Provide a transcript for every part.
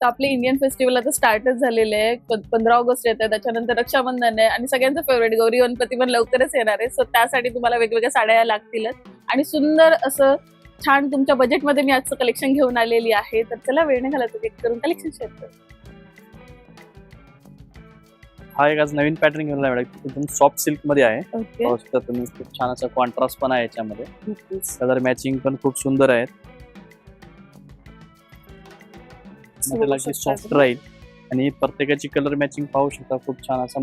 तर आपले Indian festival आता स्टार्टच झालेले आहे. 15 ऑगस्ट येत आहे, त्याच्यानंतर रक्षाबंधन आहे आणि सगळ्यांचं फेवरेट गौरी गणपती पण लवकरच येणार आहे. सो त्यासाठी तुम्हाला वेगवेगळ्या साड्या लागतीलच आणि सुंदर असं छान तुमच्या बजेटमध्ये मी आजचं कलेक्शन घेऊन आलेली आहे. तर चला वेळ नाही घालवत, एक करून कलेक्शन शेअर करू. हा एक आज नवीन पॅटर्न घेऊन आला एकदम सॉफ्ट सिल्क मध्ये आहे. ओके, पाहू शकता तुम्ही, खूप छान असा कॉन्ट्रास्ट पण आहे याच्यामध्ये. कलर मॅचिंग पण खूप सुंदर आहे. मटेरियल सॉफ्ट राहील आणि प्रत्येकाची कलर मॅचिंग पाहू शकता, खूप छान असा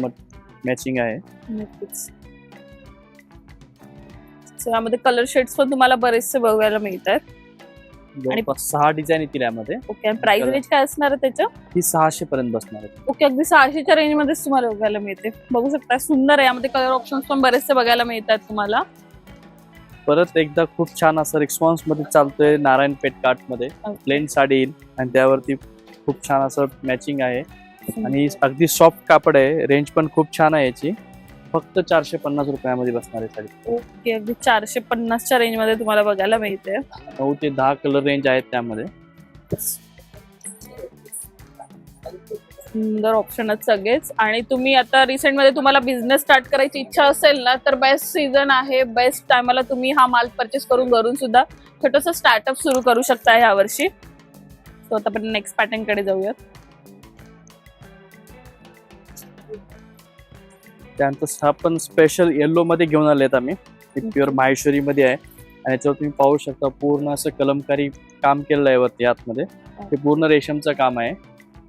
मॅचिंग आहे. नक्कीच. So, यामध्ये कलर शेड्स पण तुम्हाला बरेचसे बघायला मिळत आहेत. जवळपास 6 डिझाईन येतील यामध्ये. ओके, आणि प्राइस रेंज काय असणार आहे त्याचं? ही 600 पर्यंत बसणार आहे. ओके, अगदी 600च्या रेंज मध्येच तुम्हाला बघायला मिळते. बघू शकता, सुंदर आहे. यामध्ये कलर ऑप्शन्स पण बरेचसे बघायला मिळतात तुम्हाला. परत एकदा खूप छान असं रिस्पॉन्स मध्ये चालतोय. नारायणपेठ काठ मध्ये प्लेन साडी येईल आणि त्यावरती खूप छान असं मॅचिंग आहे आणि अगदी सॉफ्ट कापड आहे. रेंज पण खूप छान आहे याची. फक्त 450 रुपयामध्ये बसणार आहे साडी. ओके, अगदी 450च्या रेंज मध्ये तुम्हाला बघायला मिळते. 9 ते 10 कलर रेंज आहेत त्यामध्ये. सुंदर ऑप्शन आहेत सगळेच. आणि तुम्ही आता रिसेंट मध्ये तुम्हाला बिझनेस स्टार्ट करायची इच्छा असेल ना, तर बेस्ट सीझन आहे. बेस्ट टायमाला तुम्ही हा माल परचेस करून घरून सुद्धा छोटंसं स्टार्टअप सुरू करू शकता ह्या वर्षी. सो आता आपण नेक्स्ट पॅटर्न कडे जाऊयात. त्यानंतर हा पण स्पेशल येलो मध्ये घेऊन आलेत आम्ही. प्युअर माहेश्वरी मध्ये आहे आणि याच्यावर तुम्ही पाहू शकता पूर्ण असं कलमकारी काम केलेलं आहे वरती आतमध्ये. ते पूर्ण रेशमचं काम आहे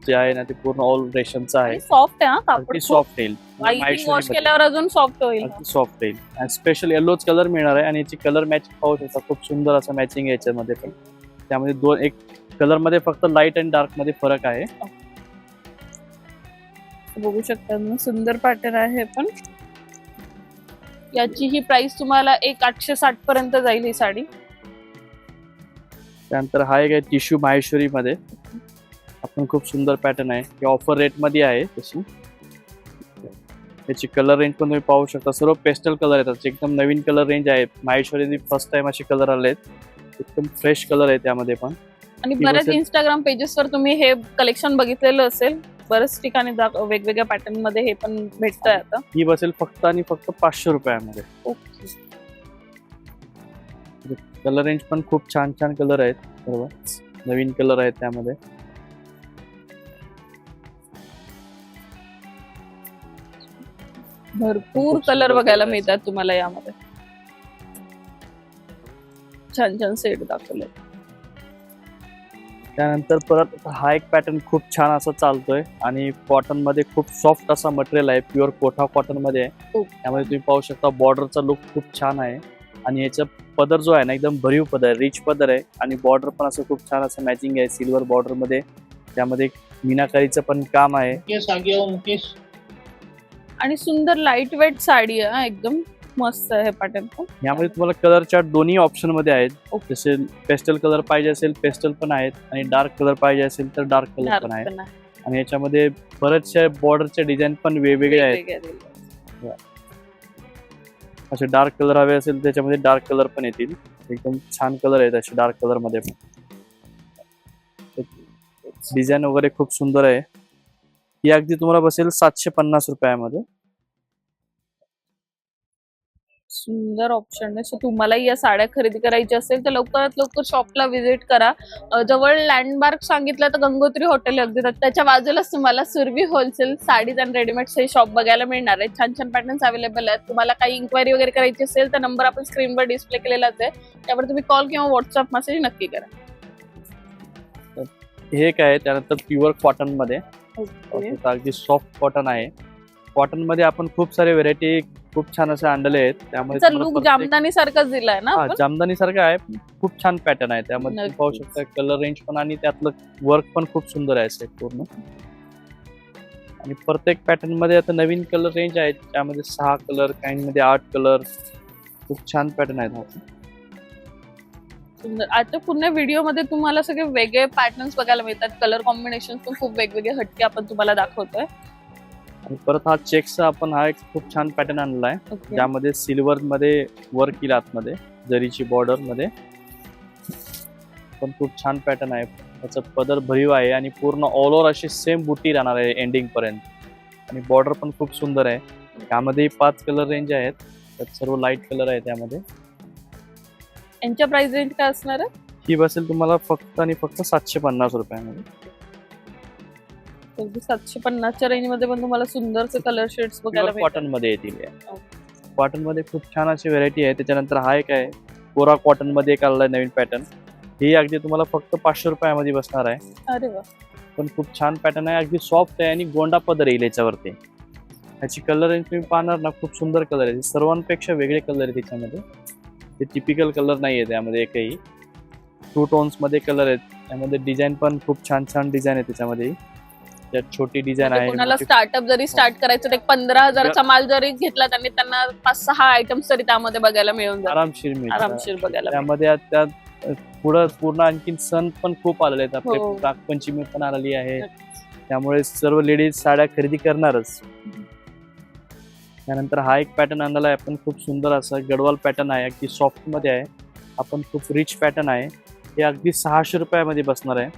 जे आहे ना, ते पूर्ण ऑल रेशमचं आहे. सॉफ्ट आहे, कापड सॉफ्ट येईल. वॉश केल्यावर अजून सॉफ्ट होईल. सॉफ्ट येईल आणि स्पेशल येलोच कलर मिळणार आहे आणि याची कलर मॅचिंग पाहू शकता, खूप सुंदर असं मॅचिंग आहे याच्यामध्ये पण. त्यामध्ये एक कलर मध्ये फक्त लाईट आणि डार्क मध्ये फरक आहे. बघू शकता, सुंदर पॅटर्न आहे. पण याची ही प्राइस तुम्हाला 860 पर्यंत जाईल ही साडी. त्यानंतर हा एक आहे टिश्यू माहेश्वरी मध्ये. आपण खूप सुंदर पॅटर्न आहे. ही ऑफर रेट मध्ये आहे तशी. याची कलर रेंज पण तुम्ही पाहू शकता, सर्व पेस्टल कलर आहेत. एकदम नवीन कलर रेंज आहे. माहेश्वरी फर्स्ट टाइम असे कलर आले आहेत. एकदम फ्रेश कलर आहे त्यामध्ये पण. आणि बऱ्याच इंस्टाग्राम पेजेसवर तुम्ही हे कलेक्शन बघितलेलं असेल. बऱ्याच ठिकाणी वेगवेगळ्या पॅटर्न मध्ये हे पण भेटतंय आता. ही बसेल फक्त आणि फक्त 500 रुपयामध्ये. ओके, कलर रेंज पण खूप छान छान कलर आहेत. सर्व नवीन कलर आहेत त्यामध्ये. भरपूर कलर बघायला मिळतात तुम्हाला यामध्ये. छान छान सेट दाखवले. त्यानंतर परत हा एक पॅटर्न खूप छान असा चालतोय आणि कॉटन मध्ये खूप सॉफ्ट असा मटेरियल आहे. प्युअर कोठा कॉटन मध्ये आहे. त्यामध्ये तुम्ही पाहू शकता बॉर्डरचा लुक खूप छान आहे आणि याचा पदर जो आहे ना, एकदम भरीव पदर आहे, रिच पदर आहे आणि बॉर्डर पण असं खूप छान असं मॅचिंग आहे सिल्वर बॉर्डर मध्ये. त्यामध्ये मीनाकारीचं पण काम आहे. आणि सुंदर लाईट वेट साडी आहे, एकदम मस्त आहे पॅटर्न पण. यामध्ये तुम्हाला कलरच्या दोन्ही ऑप्शन मध्ये आहेत. जसे पेस्टल कलर पाहिजे असेल पेस्टल पण आहेत आणि डार्क कलर पाहिजे असेल तर डार्क कलर पण आहेत. आणि याच्यामध्ये बरेचशे बॉर्डरचे डिझाईन पण वेगवेगळे आहेत. असे डार्क कलर हवे असेल त्याच्यामध्ये डार्क कलर पण येतील. एकदम छान कलर आहेत असे डार्क कलर मध्ये पण. डिझाईन वगैरे खूप सुंदर आहे. ही अगदी तुम्हाला बसेल 750 रुपयामध्ये. सुंदर ऑप्शन आहे. सो तुम्हालाही या साड्या खरेदी करायची असेल तर लवकरात लवकर शॉपला व्हिजिट करा. जवळ लँडमार्क सांगितलं तर गंगोत्री हॉटेल अगदी त्याच्या बाजूलाच तुम्हाला Surabhi wholesale sarees and readymades हे शॉप बघायला मिळणार आहे. छान छान पॅटर्न्स अवेलेबल आहेत. तुम्हाला काही इन्क्वायरी वगैरे करायची असेल तर नंबर आपण स्क्रीनवर डिस्प्ले केलेलाच आहे, त्यावर तुम्ही कॉल किंवा व्हॉट्सअप मेसेज नक्की करा. हे काय त्यानंतर प्युअर कॉटन मध्ये अगदी सॉफ्ट कॉटन आहे. कॉटन मध्ये आपण खूप सारे व्हेरायटी खूप छान असे आणलेले आहेत. त्यामध्ये लुक जामदानी सारखाच दिलाय ना. जामदानी सारखं आहे. खूप छान पॅटर्न आहे. त्यामध्ये पाहू शकता कलर रेंज पण आणि त्यातलं वर्क पण खूप सुंदर आहे सेट पूर्ण. आणि प्रत्येक पॅटर्न मध्ये आता नवीन कलर रेंज आहे. त्यामध्ये 6 कलर, काही मध्ये 8 कलर. खूप छान पॅटर्न आहेत. आता पूर्ण व्हिडिओ मध्ये तुम्हाला सगळे वेगळे पॅटर्न्स बघायला मिळतात. कलर कॉम्बिनेशन पण खूप वेगवेगळे हटके आपण तुम्हाला दाखवतोय. आणि परत हा चेक्सचा आपण हा एक खूप छान पॅटर्न आणला आहे. ज्यामध्ये सिल्वर मध्ये वर्क येईल आतमध्ये जरीची बॉर्डर मध्ये. पण खूप छान पॅटर्न आहे. त्याचा पदर भरीव आहे आणि पूर्ण ऑल ओव्हर अशी सेम बुटी राहणार आहे एंडिंग पर्यंत. आणि बॉर्डर पण खूप सुंदर आहे. यामध्ये 5 कलर रेंज आहेत, त्यात सर्व लाईट कलर आहे त्यामध्ये. यांच्या प्राइस रेंज काय असणार आहे? ही बसेल तुम्हाला फक्त आणि फक्त 750 रुपयामध्ये. अगदी 750च्या रेंज मध्ये पण तुम्हाला सुंदरचे कलर शेड्स बघायला मिळतात. कॉटन मध्ये येतील. कॉटन मध्ये खूप छान अशी व्हरायटी आहे. त्याच्यानंतर हा एक आहे कोरा कॉटन मध्ये एक आलेला नवीन पॅटर्न. ही अगदी तुम्हाला फक्त 500 रुपयामध्ये बसणार आहे. अरे वा, पण खूप छान पॅटर्न आहे, अगदी सॉफ्ट आहे आणि गोंडा पदर येईल याच्यावरती. याची कलर रेंज तुम्ही पाहणार ना, खूप सुंदर कलर आहे. सर्वांपेक्षा वेगळे कलर आहे त्याच्यामध्ये. ते टिपिकल कलर नाही आहे त्यामध्ये एकही. 2 टोन्स मध्ये कलर आहेत. त्यामध्ये डिझाईन पण खूप छान छान डिझाईन आहे त्याच्यामध्ये. त्यात छोटी डिझाईन आहे. कोणाला स्टार्टअप जरी स्टार्ट करायचं, तर 15,000चा माल जरी घेतला त्यांनी, त्यांना 5-6 आयटम्स तरी त्यामध्ये बघायला मिळून जातात. आरामशीर बघायला. त्यामध्ये त्यात पुढं पूर्ण आणखीन सण पण खूप आलेले आहेत. आपले हो. नागपंचमी पण आलेली आहे, त्यामुळे सर्व लेडीज साड्या खरेदी करणारच. त्यानंतर हा एक पॅटर्न आणलेला आहे आपण, खूप सुंदर असा गडवाल पॅटर्न आहे. अगदी सॉफ्ट मध्ये आहे. आपण खूप रिच पॅटर्न आहे. हे अगदी 600 रुपयामध्ये बसणार आहे.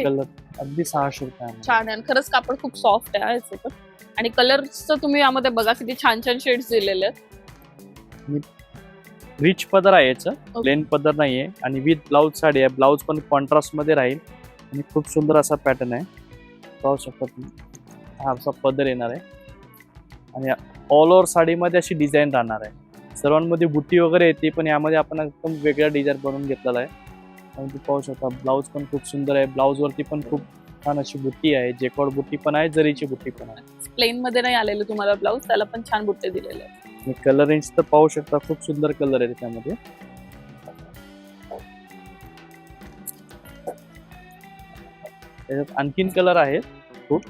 कलर अगदी 600 रुपयामध्ये. छान आहे. खरंच कापड खूप सॉफ्ट आहे याचं पण. आणि कलर्सचं तुम्ही यामध्ये बघा किती छान छान शेड्स दिलेले आहेत. रिच पदर आहे याचं, प्लेन पदर नाहीये. आणि विथ ब्लाउज साडी आहे. ब्लाउज पण कॉन्ट्रास्ट मध्ये राहील आणि खूप सुंदर असा पॅटर्न आहे. पाहू शकता तुम्ही, हा असा पदर येणार आहे आणि ऑल ओव्हर साडीमध्ये अशी डिझाईन राहणार आहे. सर्वांमध्ये बुट्टी वगैरे येते, पण यामध्ये आपण एकदम वेगळा डिझाईन बनवून घेतलेला आहे. आणि तुम्ही पाहू शकता ब्लाउज पण खूप सुंदर आहे. ब्लाउज वरती पण खूप छान अशी बुट्टी आहे. जेकॉर्ड बुट्टी पण आहे, जरीची बुट्टी पण आहे. प्लेन मध्ये नाही आलेलं तुम्हाला ब्लाउज, त्याला पण छान बुट्टे दिलेले आहेत. कलर रेंज तर पाहू शकता, खूप सुंदर कलर आहे त्याच्यामध्ये. त्याच्यात आणखीन कलर आहेत खूप.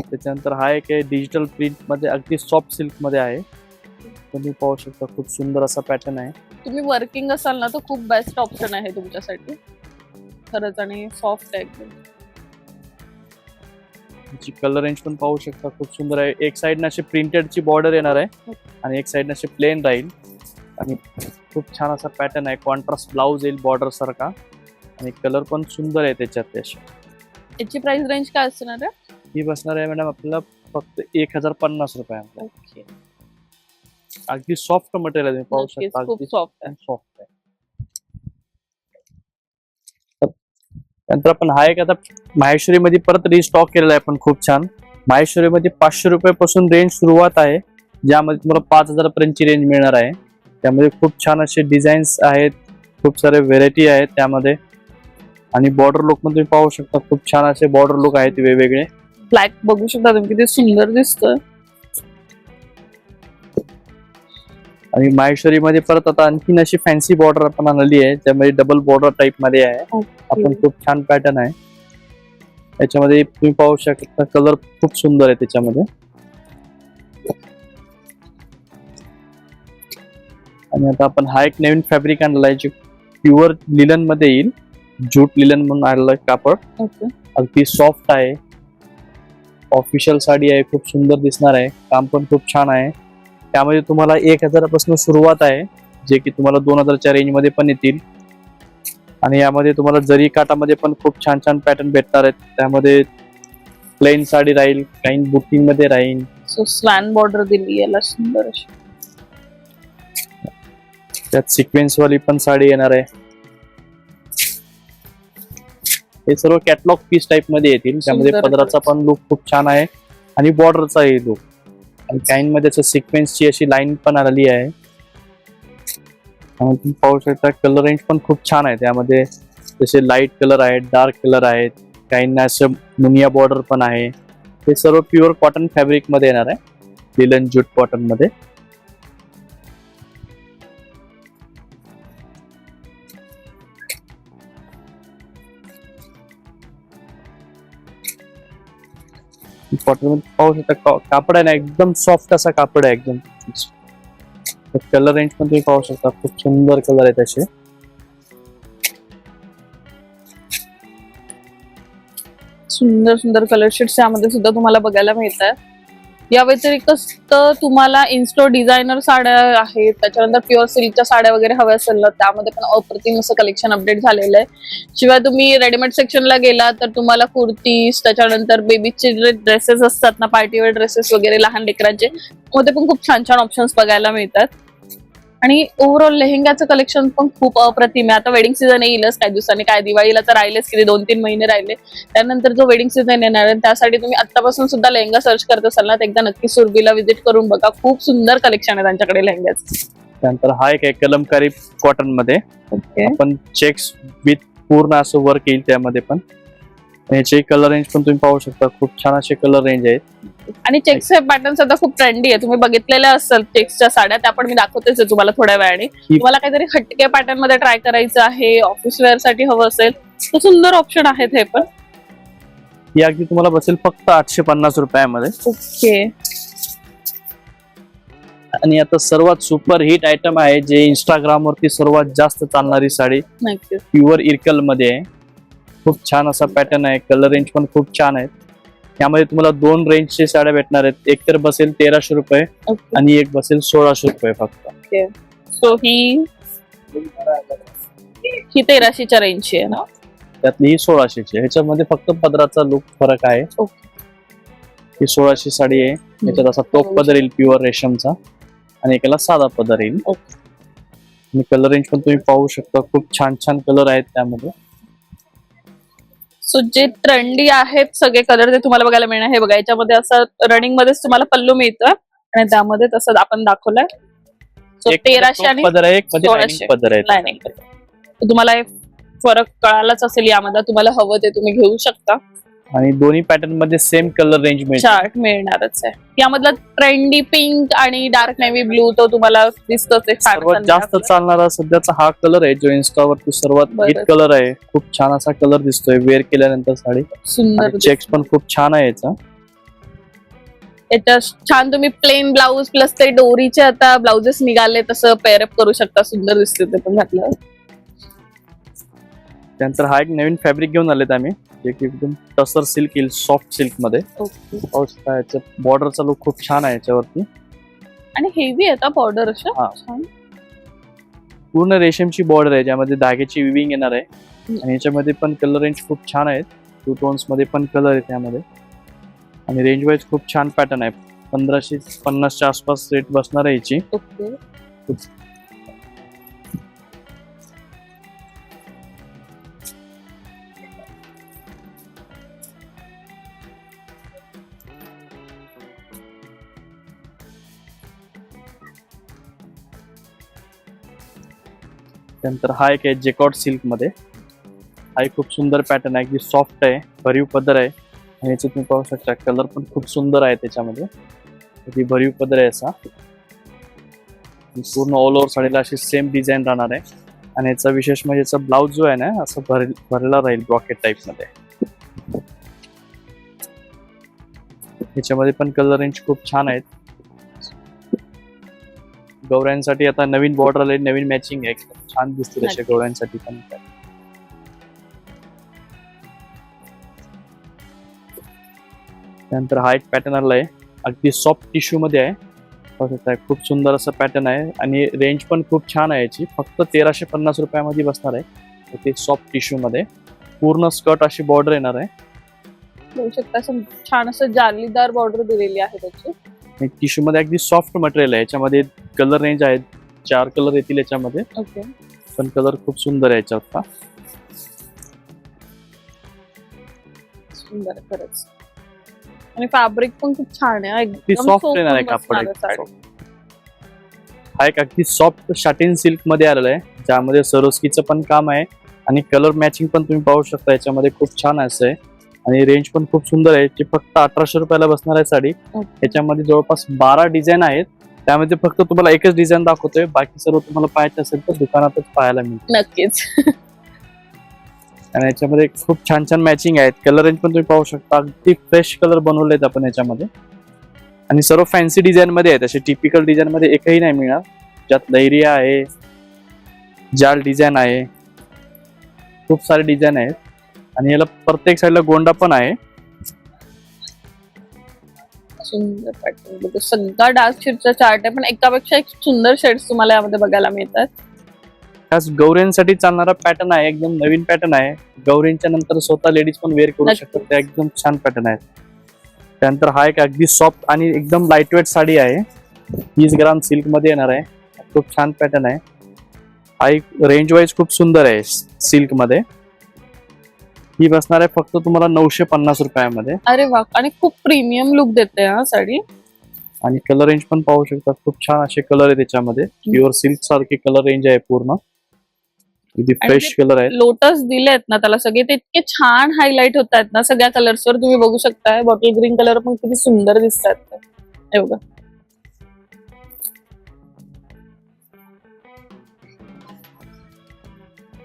त्याच्यानंतर हा एक आहे डिजिटल प्रिंट मध्ये, अगदी सॉफ्ट सिल्क मध्ये आहे. तुम्ही पाहू शकता खूप सुंदर असा पॅटर्न आहे. तुम्ही वर्किंग असाल ना, तर खूप बेस्ट ऑप्शन आहे तुमच्यासाठी खरंच. आणि सॉफ्ट आहे एकदम. कलर रेंज पण पाहू शकता, खूप सुंदर आहे. एक साइड अशी प्रिंटेडची बॉर्डर येणार आहे आणि एक साइड अशी प्लेन राहील. आणि खूप छान असा पॅटर्न आहे. कॉन्ट्रास्ट ब्लाउज येईल बॉर्डर सारखा आणि कलर पण सुंदर आहे त्याच्यात. याची प्राइस रेंज काय असणार आहे? ही बसणार आहे मॅडम आपल्याला फक्त 1050 रुपयामध्ये. ओके, अगदी सॉफ्ट मटेरियल आहे. तुम्ही पाहू शकता, खूप अगदी सॉफ्ट आहे. सॉफ्ट आहे. नंतर आपण हा एक आता माहेश्वरी मध्ये परत रिस्टॉक केलेला आहे आपण, खूप छान. माहेश्वरी मध्ये 500 रुपयापासून रेंज सुरुवात आहे, ज्यामध्ये तुम्हाला 5000 पर्यंतची रेंज मिळणार आहे. त्यामध्ये खूप छान असे डिझाईन्स आहेत, खूप सारे व्हेरायटी आहेत त्यामध्ये. आणि बॉर्डर लुक मध्ये तुम्ही पाहू शकता, खूप छान असे बॉर्डर लुक आहेत वेगवेगळे. ब्लॅक बघू शकता तुम्ही, किती सुंदर दिसतोय. आणि माहेश्वरी मध्ये परत आता आणखीन अशी फॅन्सी बॉर्डर आपण आणली आहे, त्यामध्ये डबल बॉर्डर टाइप मध्ये आहे. आपण खूप छान पॅटर्न आहे याच्यामध्ये. तुम्ही पाहू शकता कलर खूप सुंदर आहे त्याच्यामध्ये. आणि आता आपण हा एक नवीन फॅब्रिक आणला आहे, जे प्युअर लिलन मध्ये येईल. जूट लिलन म्हणून आलेलं कापड. अगदी सॉफ्ट आहे. ऑफिशियल साडी आहे, खूप सुंदर दिसणार आहे. काम पण खूप छान आहे. त्यामध्ये तुम्हाला 1000 पासून सुरुवात आहे, जे की तुम्हाला 2000च्या रेंज मध्ये पण येतील. आणि यामध्ये तुम्हाला जरी काटामध्ये पण खूप छान छान पॅटर्न भेटणार आहेत. त्यामध्ये प्लेन साडी राहील, काही बुटिंग मध्ये राहील. सो स्वॅन बॉर्डर दिली याला सुंदर अशी. त्यात सिक्वेन्स वाली पण साडी येणार आहे. हे सर्व कॅटलॉग पीस टाइप मध्ये येतील. त्यामध्ये पदराचा पण लुक खूप छान आहे आणि बॉर्डरचाही लुक. आणि काहींमध्ये सिक्वेन्सची अशी लाईन पण आलेली आहे. तुम्ही पाहू शकता कलर रेंज पण खूप छान आहे. त्यामध्ये जसे लाईट कलर आहेत, डार्क कलर आहेत, काहींना असं मुनिया बॉर्डर पण आहे. हे सर्व प्युअर कॉटन फॅब्रिक मध्ये येणार आहे, लिलन जूट कॉटन मध्ये. कॉटन मध्ये पाहू शकता कापड आहे ना, एकदम सॉफ्ट असा कापड आहे एकदम. कलर रेंज पण तुम्ही पाहू शकता, खूप सुंदर कलर आहे त्याचे. सुंदर सुंदर कलर शेड्स यामध्ये सुद्धा तुम्हाला बघायला मिळतात. या व्यतिरिक्त तुम्हाला इन्स्टो डिझायनर साड्या आहेत, त्याच्यानंतर प्युअर सिल्कच्या साड्या वगैरे हव्या असेल ना, त्यामध्ये पण अप्रतिम असं कलेक्शन अपडेट झालेलं आहे. शिवाय तुम्ही रेडीमेड सेक्शनला गेला तर तुम्हाला कुर्तीज, त्याच्यानंतर बेबीचे जे ड्रेसेस असतात ना, पार्टीवेअर ड्रेसेस वगैरे लहान लेकरांचे, मध्ये पण खूप छान छान ऑप्शन्स बघायला मिळतात. आणि ओव्हरऑल लेहेंग्याचं कलेक्शन पण खूप अप्रतिम आहे. आता वेडिंग सीझन येईलच काही दिवसांनी, काय दिवाळीला तर राहिलेच, किती 2-3 महिने राहिले. त्यानंतर जो वेडिंग सीझन येणार आहे त्यासाठी तुम्ही आतापासून सुद्धा लेहंगा सर्च करत असाल ना, तर एकदा नक्की सुरभीला व्हिजिट करून बघा. खूप सुंदर कलेक्शन आहे त्यांच्याकडे लेहंग्याचं. त्यानंतर हा एक आहे कलमकारी कॉटन मध्ये, ओके, आपण चेक्स विथ पूर्ण असं वर्क येईल त्यामध्ये पण. याचे कलर रेंज पण तुम्ही पाहू शकता, खूप छान असे कलर रेंज आहेत. आणि चेक्सचे पॅटर्न आता खूप ट्रेंडी आहे. तुम्ही बघितलेल्या असाल चेक्सच्या साड्या, त्या पण मी दाखवतेच आहे तुम्हाला थोड्या वेळाने. तुम्हाला काहीतरी हटके पॅटर्न मध्ये ट्राय करायचं आहे, ऑफिस वेअर साठी हवं असेल तर सुंदर ऑप्शन आहेत हे पण. ही अगदी तुम्हाला बसेल फक्त 850 रुपयामध्ये. ओके, आणि आता सर्वात सुपर हिट आयटम आहे, जे इंस्टाग्राम वरती सर्वात जास्त चालणारी साडी, नक्कीच. प्युअर इरकल मध्ये आहे. खूप छान असा पॅटर्न आहे, कलर रेंज पण खूप छान आहेत. यामध्ये तुम्हाला 2 रेंजचे साड्या भेटणार आहेत. एक तर बसेल 1300 रुपये ओके, आणि एक बसेल 1600 रुपये फक्त. ओके. सो ही 1300च्या रेंजची आहे ना? त्यातली ही 1600ची. ह्याच्यामध्ये फक्त पदराचा लुक फरक आहे. ओके. ही 1600 साडी आहे. याच्यात असा टोप पदर येईल प्युअर रेशमचा आणि एकाला साधा पदर येईल. ओके. आणि कलर रेंज पण तुम्ही पाहू शकता, खूप छान छान कलर आहेत त्यामध्ये. सो जे ट्रेंडी आहेत सगळे कलर ते तुम्हाला बघायला मिळणार. हे बघा, याच्यामध्ये असं रनिंग मध्येच तुम्हाला पल्लू मिळतं आणि त्यामध्ये तसं आपण दाखवलंय. सो एक 1300 आणि पदर आहे, एक मध्ये 1600 lining पदर आहे. लायनिंग पदर. तुम्हाला हे फरक कळालाच असेल यामध्ये. तुम्हाला हवं ते तुम्ही घेऊ शकता. आणि दोन्ही पॅटर्न मध्ये सेम कलर रेंज मिळते. चार्ट मिळणारच आहे. यामधला ट्रेंडी पिंक आणि डार्क नेव्ही ब्लू तो तुम्हाला दिसतोच आहे. सर्वात जास्त चालणारा सध्याचा हा कलर आहे, जो इन्स्टावरती सर्वात हिट कलर आहे. खूप छान असा कलर दिसतोय वेअर केल्यानंतर साडी. सुंदर चेक्स पण खूप छान आहे याचा. याच्या छान तुम्ही प्लेन ब्लाऊज प्लस ते डोरीचे आता ब्लाउजेस निघाले, तसं पेअरअप करू शकता. सुंदर दिसते ते पण घातलं. त्यानंतर हा एक नवीन फॅब्रिक घेऊन आलेत आम्ही, जे की एकदम टसर सिल्क येईल, सॉफ्ट सिल्क मध्ये. ओके. पाहू शकता याच्या बॉर्डरचा लुक खूप छान आहे याच्यावरती. आणि हेवी आहे बॉर्डर अशा हा. छान. पूर्ण रेशमची बॉर्डर आहे, ज्यामध्ये धाग्याची विविंग येणार आहे. आणि याच्यामध्ये पण कलर रेंज खूप छान आहेत. 2 टोन्स मध्ये पण कलर आहे त्यामध्ये. आणि रेंज वाईज खूप छान पॅटर्न आहे. 1550च्या आसपास रेट बसणार आहे याची. ओके. त्यानंतर हा एक आहे जेकॉर्ड सिल्क मध्ये. हा एक खूप सुंदर पॅटर्न आहे, अगदी सॉफ्ट आहे, भरीव पदर आहे. आणि याचे तुम्ही पाहू शकता कलर पण खूप सुंदर आहे त्याच्यामध्ये. अगदी भरीव पदर आहे असा. पूर्ण ऑल ओव्हर साडीला अशी सेम डिझाईन राहणार आहे. आणि याचा विशेष म्हणजे याचा ब्लाउज जो आहे ना, असं भरलेला राहील ब्रॉकेट टाइप मध्ये. याच्यामध्ये पण कलर रेंज खूप छान आहेत. गौऱ्यांसाठी आता नवीन बॉर्डर आले, नवीन मॅचिंग आहे, छान दिसते तसे गौऱ्यांसाठी पण. त्यानंतर हा एक पॅटर्न आलाय, अगदी सॉफ्ट टिश्यू मध्ये आहे. खूप सुंदर असं पॅटर्न आहे आणि रेंज पण खूप छान आहे याची. फक्त 1350 रुपयामध्ये बसणार आहे. ते सॉफ्ट टिश्यू मध्ये पूर्ण स्कर्ट अशी बॉर्डर येणार आहे. बघू शकता असं छान असं जालीदार बॉर्डर दिलेली आहे त्याची. टिश्यू मध्ये अगदी सॉफ्ट मटेरियल आहे. याच्यामध्ये कलर रेंज आहेत, 4 कलर येतील याच्यामध्ये. ओके. पण कलर खूप सुंदर आहे याच्यात. सुंदर खरंच. आणि फॅब्रिक पण खूप छान आहे, एकदम सॉफ्ट येणार आहे कापड. हा एक अगदी सॉफ्ट शाटिन सिल्क मध्ये आलेला आहे, ज्यामध्ये सरोस्कीचं पण काम आहे आणि कलर मॅचिंग पण तुम्ही पाहू शकता. याच्यामध्ये खूप छान असं आहे आणि रेंज पण खूप सुंदर आहे. ती फक्त 1800 रुपयाला बसणार आहे साडी. याच्यामध्ये जवळपास 12 डिझाईन आहेत. त्यामध्ये फक्त तुम्हाला एकच डिझाईन दाखवतोय, बाकी सर्व तुम्हाला पाहायचं असेल तर दुकानातच पाहायला मिळेल. नक्कीच. आणि याच्यामध्ये खूप छान छान मॅचिंग आहेत. कलर रेंज पण तुम्ही पाहू शकता, अगदी फ्रेश कलर बनवलेत आपण याच्यामध्ये. आणि सर्व फॅन्सी डिझाईन मध्ये आहेत, असे टिपिकल डिझाईन मध्ये एकही नाही मिळणार. ज्यात लहरिया आहे, जाल डिझाईन आहे, खूप सारे डिझाईन आहेत. आणि याला प्रत्येक साईडला गोंडा पण आहे. सुंदर पॅटर्न बघू, सगळा डार्क शेडचा चार्ट आहे, पण एकापेक्षा एक सुंदर शेड्स तुम्हाला यामध्ये बघायला मिळतात. खास गौरींसाठी चालणारा पॅटर्न आहे, एकदम नवीन पॅटर्न आहे. गौरींच्या नंतर स्वतः लेडीज पण वेअर करू नक्कीच. शकतात, ते एकदम छान पॅटर्न आहे. त्यानंतर हा एक अगदी सॉफ्ट आणि एकदम लाईटवेट साडी आहे, 30 ग्राम सिल्क मध्ये येणार आहे. खूप छान पॅटर्न आहे. हा एक रेंज वाईज खूप सुंदर आहे सिल्क मध्ये. ही बसणार आहे फक्त तुम्हाला 950 रुपयामध्ये. अरे वा, आणि खूप प्रीमियम लुक देते हा साडी. आणि कलर रेंज पण पाहू शकता, खूप छान असे कलर आहे त्याच्यामध्ये. प्युअर सिल्क सारखी कलर रेंज आहे पूर्ण, किती फ्रेश कलर आहे. लोटस दिलेत ना त्याला सगळे, ते इतके छान हायलाइट होत आहेत ना सगळ्या कलर्स वर. तुम्ही बघू शकताय बॉटल ग्रीन कलर पण किती सुंदर दिसतात. हे बघा,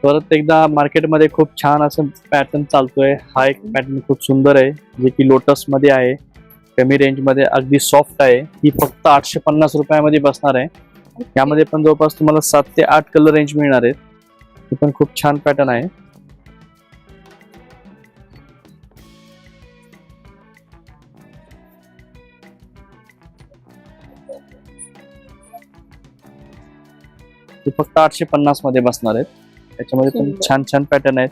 परत एकदा मार्केटमध्ये खूप छान असं पॅटर्न चालतोय. हा एक पॅटर्न खूप सुंदर आहे, जे की लोटस मध्ये आहे, कमी रेंज मध्ये, अगदी सॉफ्ट आहे. ही फक्त 850 रुपयामध्ये बसणार आहे. यामध्ये पण जवळपास तुम्हाला 7 ते 8 कलर रेंज मिळणार आहेत. हे पण खूप छान पॅटर्न आहे. हे फक्त 850 मध्ये बसणार आहेत. त्याच्यामध्ये पण सुंदर. छान छान पॅटर्न आहेत.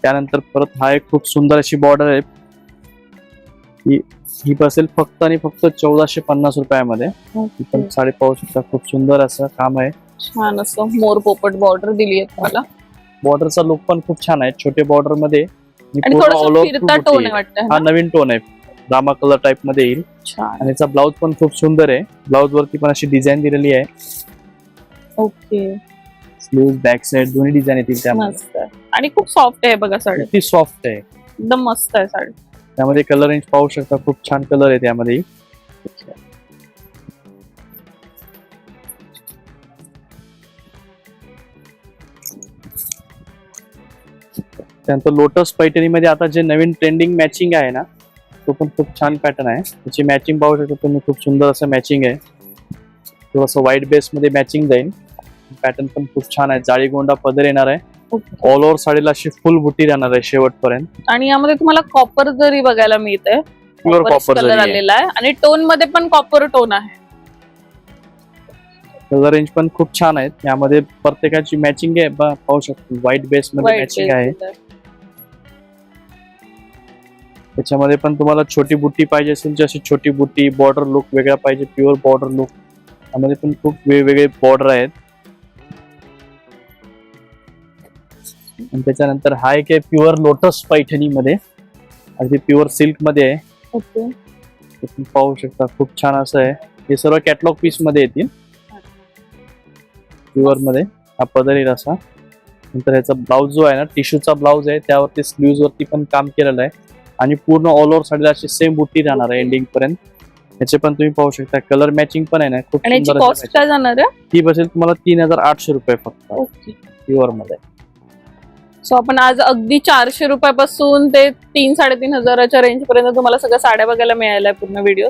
त्यानंतर परत हा एक खूप सुंदर अशी बॉर्डर आहे. ही बसेल फक्त आणि फक्त 1450 रुपयामध्ये. ही पण साडी पाहू शकता, खूप सुंदर असं काम आहे. छान असं मोर पोपट बॉर्डर दिली आहे तुम्हाला, बॉर्डरचा लुक पण खूप छान आहे, छोटे बॉर्डर मध्ये. आणि थोडासा फिरता टोन आहे वाटतं. हा नवीन टोन आहे, रामा कलर टाइप मध्ये येईल. छान. आणि याचा ब्लाउज पण खूप सुंदर आहे. ब्लाउज वरती पण अशी डिझाईन दिलेली आहे. ओके, स्लीव्ह बॅक साइड दोन्ही डिझाईन येतील त्यामध्ये. मस्त आहे. आणि खूप सॉफ्ट आहे बघा साडी, ती सॉफ्ट आहे. एकदम मस्त आहे साडी. त्यामध्ये कलर रेंज पाहू शकता, खूप छान कलर आहे त्यामध्ये. त्यानंतर लोटस पैठणीमध्ये आता जे नवीन ट्रेंडिंग मॅचिंग आहे ना, तो पण खूप छान पॅटर्न आहे. त्याची मॅचिंग पाहू शकता तुम्ही, खूप सुंदर असं मॅचिंग आहे. थोडंसं व्हाईट बेस मध्ये मॅचिंग जाईल. पॅटर्न पण खूप छान आहे. जाळी गोंडा पदर येणार आहे. ऑल ओव्हर साडीला अशी फुल बुट्टी राहणार आहे शेवटपर्यंत. आणि यामध्ये तुम्हाला कॉपर जरी बघायला मिळते, प्युअर कॉपर कलर आलेला आहे. आणि टोन मध्ये पण कॉपर टोन आहे. कलर रेंज पण खूप छान आहेत. यामध्ये प्रत्येकाची मॅचिंग आहे, पाहू शकतो. व्हाईट बेस मध्ये मॅचिंग आहे. त्याच्यामध्ये पण तुम्हाला छोटी बुट्टी पाहिजे असेल, अशी छोटी बुट्टी, बॉर्डर लुक वेगळा पाहिजे, प्युअर बॉर्डर लुक. त्यामध्ये पण खूप वेगवेगळे बॉर्डर आहेत. आणि त्याच्यानंतर हा एक आहे प्युअर लोटस पैठणी मध्ये, अगदी प्युअर सिल्क मध्ये आहे. ओके, तुम्ही पाहू शकता, खूप छान असं आहे. हे सर्व कॅटलॉग पीस मध्ये येतील, प्युअर मध्ये. हा पदर येईल असा. नंतर ह्याचा ब्लाउज जो आहे ना, टिश्यूचा ब्लाउज आहे, त्यावरती स्लीव्ज वरती पण काम केलेलं आहे. आणि पूर्ण ऑल ओव्हर साडीला अशी सेम बुट्टी राहणार आहे एंडिंग पर्यंत. याचे पण तुम्ही पाहू शकता, कलर मॅचिंग पण आहे ना, खूप आणि याची सुंदर. कॉस्ट काय जाणार आहे? ती बसेल तुम्हाला 3800 रुपये फक्त, ओके. प्युअर मध्ये. सो आपण आज अगदी 400 रुपयापासून ते 3-3.5 हजाराच्या रेंज पर्यंत तुम्हाला सगळ्या साड्या बघायला मिळाल्या पूर्ण व्हिडिओ.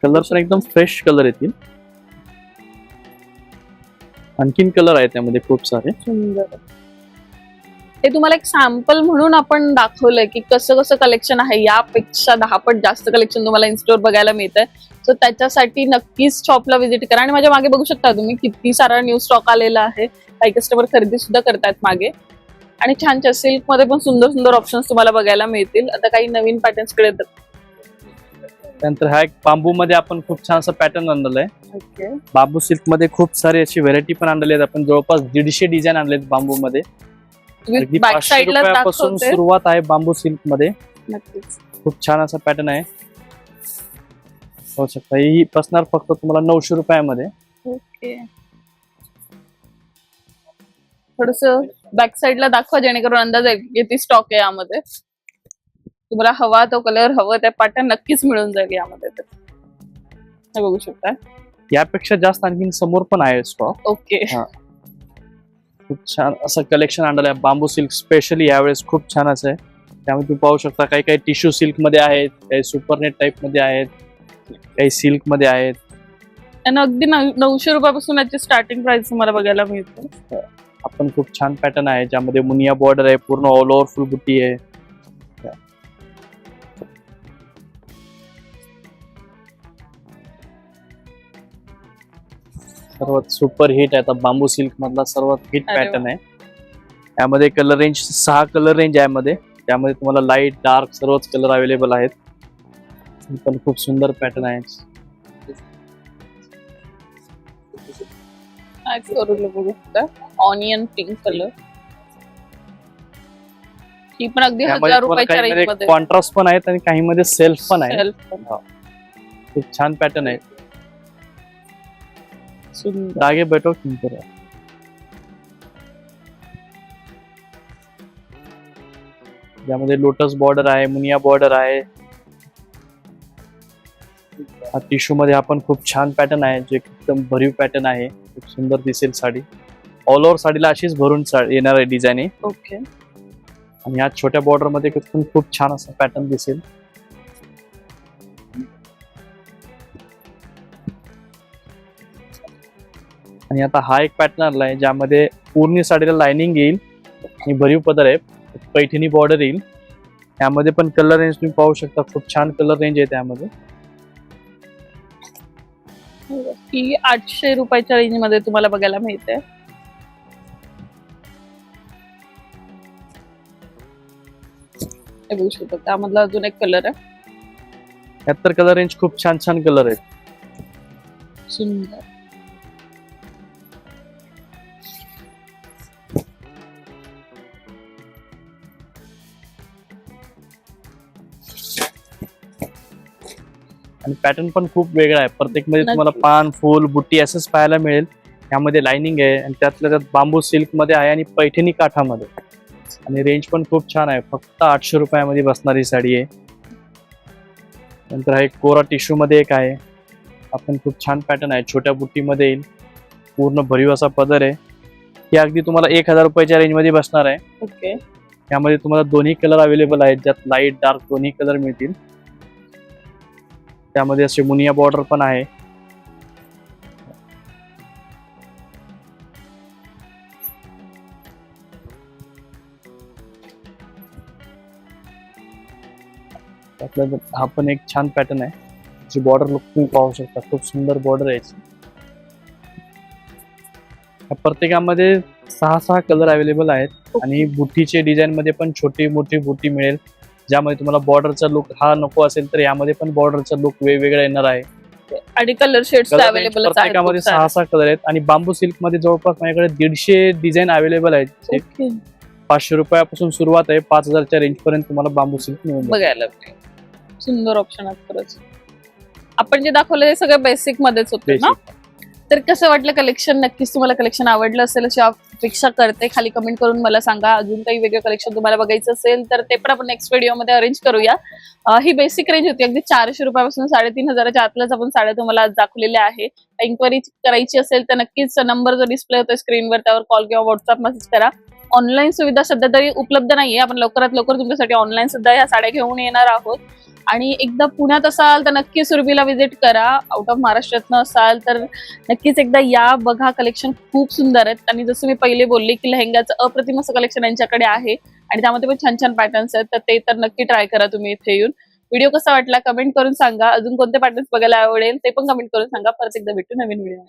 कलर पण एकदम फ्रेश कलर येतील. आणखीन कलर आहेत त्यामध्ये खूप सारे. सुंदर. हे तुम्हाला एक सॅम्पल म्हणून आपण दाखवलंय की कसं कसं कलेक्शन आहे. यापेक्षा 10 पट जास्त कलेक्शन तुम्हाला इन्स्टोर बघायला मिळतंय. सो त्याच्यासाठी नक्कीच शॉपला व्हिजिट करा. आणि माझ्या मागे बघू शकता तुम्ही किती सारा न्यू स्टॉक आलेला आहे. काही कस्टमर खरेदी सुद्धा करतायत मागे. आणि छानच्या सिल्क मध्ये पण सुंदर सुंदर ऑप्शन्स तुम्हाला बघायला मिळतील. आता काही नवीन पॅटर्न्स कडे. त्यानंतर हा एक बांबू मध्ये आपण खूप छान असं पॅटर्न आणलेलं आहे. ओके, बांबू सिल्क मध्ये खूप सारी अशी व्हेरायटी पण आणलेली आहेत. आपण जवळपास 150 डिझाईन आणलेत बांबू मध्ये. अगदी बॅक 500 साइडला रुपयापासून दाखवते. सुरुवात आहे बांबू सिल्क मध्ये. नक्कीच खूप छान असा पॅटर्न आहे. होऊ शकता ही बसणार फक्त तुम्हाला 900 रुपयामध्ये. ओके, थोडस बॅक साइडला दाखवा जेणेकरून अंदाज येईल किती स्टॉक आहे यामध्ये. तुम्हाला हवा तो कलर, हवं त्या पॅटर्न नक्कीच मिळून जाईल यामध्ये. हे बघू शकता. यापेक्षा जास्त आणखीन समोर पण आहे स्टॉक. ओके, खूप छान असं कलेक्शन आणलेलं आहे बांबू सिल्क. स्पेशली यावेळेस खूप छान असं आहे. त्यामुळे तुम्ही पाहू शकता काही काही टिश्यू सिल्क मध्ये आहेत, काही सुपरनेट टाइप मध्ये आहेत, काही सिल्क मध्ये आहेत. आणि अगदी 900 रुपयापासून याची स्टार्टिंग प्राइस तुम्हाला बघायला मिळते. हा पण खूप छान पॅटर्न आहे, ज्यामध्ये मुनिया बॉर्डर आहे, पूर्ण ऑल ओव्हर फुल बुट्टी आहे. सर्वात सुपर हिट आहे आता बांबू सिल्क मधला सर्वात हिट अरे वा. पॅटर्न आहे. यामध्ये कलर रेंज 6 कलर रेंज आहे यामध्ये. त्यामध्ये तुम्हाला लाईट डार्क सर्वच कलर अवेलेबल आहेत. हे पण खूप सुंदर पॅटर्न आहे. ऑनियन पिंक कलर, ही पण अगदी यामध्ये 1000 तुम्हाला रुपयाच्या रेंज काहीमध्ये मध्ये. कॉन्ट्रास्ट पण आहेत आणि काहीमध्ये सेल्फ पण आहे. Self पण. खूप छान पॅटर्न आहे. सुंदर. आगे बैठो सुंदर आहे. यामध्ये लोटस बॉर्डर आहे, मुनिया बॉर्डर आहे. हा टिश्यू मध्ये आपण खूप छान पॅटर्न आहे, जे एकदम भरीव पॅटर्न आहे. खूप सुंदर दिसेल साडी. ऑल ओव्हर साडीला अशीच भरून येणार आहे डिझाईन. ओके. आणि या छोट्या बॉर्डर मध्ये पण खूप छान असा पॅटर्न दिसेल. आणि आता हा एक पॅटर्न आला आहे, ज्यामध्ये पूर्ण साडीला लाइनिंग येईल आणि भरीव पदर आहे, पैठणी बॉर्डर येईल. यामध्ये पण कलर रेंज तुम्ही पाहू शकता, खूप छान कलर रेंज आहे त्यामध्ये. ही 800 रुपयाच्या रेंज मध्ये तुम्हाला बघायला मिळते. हे बघू शकतो, त्यामधला अजून एक कलर आहे. यात तर कलर रेंज खूप छान छान कलर आहेत. सुंदर. आणि पॅटर्न पण खूप वेगळा आहे. प्रत्येक मध्ये तुम्हाला नक्की. पान फुल बुट्टी असंच पाहायला मिळेल. यामध्ये लाइनिंग आहे आणि त्यातल्या त्यात बांबू सिल्क मध्ये आहे आणि पैठणी काठामध्ये. आणि रेंज पण खूप छान आहे, फक्त 800 रुपयामध्ये बसणारी साडी आहे. नंतर हा एक कोरा टिश्यू मध्ये एक आहे. आपण खूप छान पॅटर्न आहे, छोट्या बुट्टी मध्ये येईल, पूर्ण भरीव असा पदर आहे. ही अगदी तुम्हाला 1000 रुपयाच्या रेंज मध्ये बसणार आहे. ओके. यामध्ये तुम्हाला दोन्ही कलर अवेलेबल आहेत, ज्यात लाईट डार्क दोन्ही कलर मिळतील. त्यामध्ये असे मुनिया बॉर्डर पण आहे. त्यातला हा पण एक छान पॅटर्न आहे, जी बॉर्डर लुक तुम्ही पाहू शकता, खूप सुंदर बॉर्डर आहे. प्रत्येकामध्ये 6 कलर अवेलेबल आहेत आणि बुट्टीचे डिझाईन मध्ये पण छोटी मोठी बुट्टी मिळेल, ज्यामध्ये तुम्हाला बॉर्डरचा लुक हा नको असेल तर यामध्ये पण बॉर्डरचा लुक वेगवेगळा येणार आहे. आणि कलर शेड्स अवेलेबल आहेत. प्रत्येकामध्ये 6 कलर आहेत आणि बांबू सिल्क मध्ये जवळपास माझ्याकडे 150 डिझाईन अवेलेबल आहेत. ओके. 500 रुपयापासून सुरुवात आहे, 5000च्या रेंज पर्यंत तुम्हाला बांबू सिल्क मिळून जाईल. बघायला मिळेल. सुंदर ऑप्शन आहेत खरंच. आपण जे दाखवलं ते सगळं बेसिक मध्येच होतं ना. Basic. तर कसं वाटलं कलेक्शन? नक्कीच तुम्हाला कलेक्शन आवडलं असेल अशी अपेक्षा करते. खाली कमेंट करून मला सांगा. अजून काही वेगळं कलेक्शन तुम्हाला बघायचं असेल तर ते पण आपण नेक्स्ट व्हिडिओमध्ये अरेंज करूया. ही बेसिक रेंज होती, अगदी 400 रुपयापासून 3500च्या आतल्याच आपण साड्या तुम्हाला आज दाखवलेल्या आहे. इन्क्वायरी करायची असेल तर नक्कीच नंबर जो डिस्प्ले होतो स्क्रीनवर त्यावर कॉल किंवा व्हॉट्सअप मेसेज करा. ऑनलाईन सुविधा सध्या तरी उपलब्ध नाहीये. आपण लवकरात लवकर तुमच्यासाठी ऑनलाईन सुद्धा ह्या साड्या घेऊन येणार आहोत. आणि एकदा पुण्यात असाल तर नक्की सुरभीला व्हिजिट करा. आउट ऑफ महाराष्ट्रातनं असाल तर नक्कीच एकदा या, बघा. कलेक्शन खूप सुंदर आहेत. आणि जसं मी पहिले बोलले की लेहंग्याचं अप्रतिम असं कलेक्शन यांच्याकडे आहे आणि त्यामध्ये पण छान छान पॅटर्न्स आहेत, तर ते तर नक्की ट्राय करा तुम्ही इथे येऊन. व्हिडिओ कसा वाटला कमेंट करून सांगा. अजून कोणते पॅटर्न्स बघायला आवडेल ते पण कमेंट करून सांगा. परत एकदा भेटू नवीन व्हिडिओ.